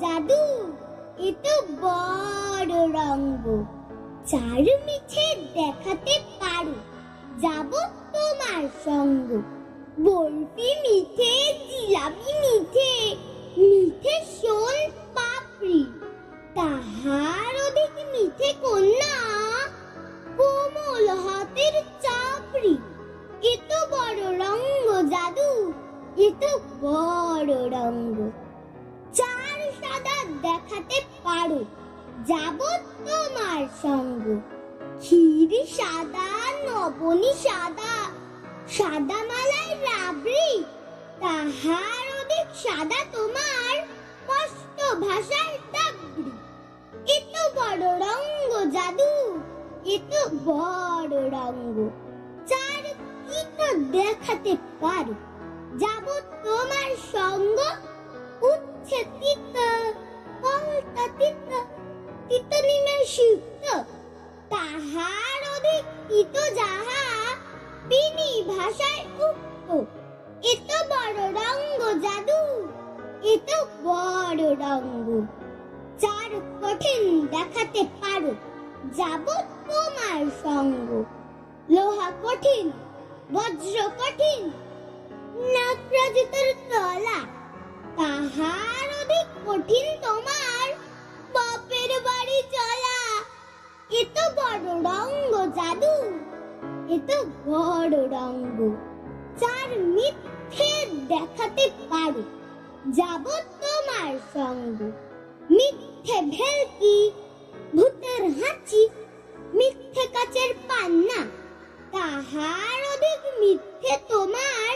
জাদু, এ তো বড় রঙ্গ। চার মিঠে দেখাতে পারো, যাব তোমার সঙ্গ। বরফি মিঠে, জিলাপি মিঠে, মিঠে সোন পাপড়ি, তাহার অধিক মিঠে কন্যা কোমল হাতের চাপড়ি। এ তো বড় রঙ্গ জাদু, এ তো বড় রঙ্গ। চার সাদা দেখাতে পারো, যাব তোমার সঙ্গ। ক্ষীর সাদা, নবনী সাদা, সাদা মালাই রাবড়ি, তাহার অধিক সাদা তোমার কষ্ট ভাষার ডাবড়ি। এ তো বড় রঙ্গ জাদু, এ তো বড় রঙ্গ। চার তিতো দেখাতে পারো, যাব তোমার সঙ্গ। উচ্ছে তিতো, কলতা তিতো, তিতো নিমের সিক্ত, তাহার অধিক তিতো যাহা বিনি ভাষায় উক্ত। এ তো বড় রঙ্গ জাদু, এ তো বড় রঙ্গ। চার কঠিন দেখাতে পারো, যাব তোমার সঙ্গ। লোহা কঠিন, বজ্র কঠিন, নাকরাজিতের তলা, তাহার অধিক কঠিন তোমার বাপের বাড়ি চলা। এ তো বড় রঙ্গ জাদু, এ তো বড় রঙ্গ। চার মিথ্যে দেখাতে পারো, যাব তোমার সঙ্গ। মিথ্যে ভেলকি, ভূতের হাঁচি, মিথ্যে কাচের পান্না, তাহার অধিক মিথ্যে তোমার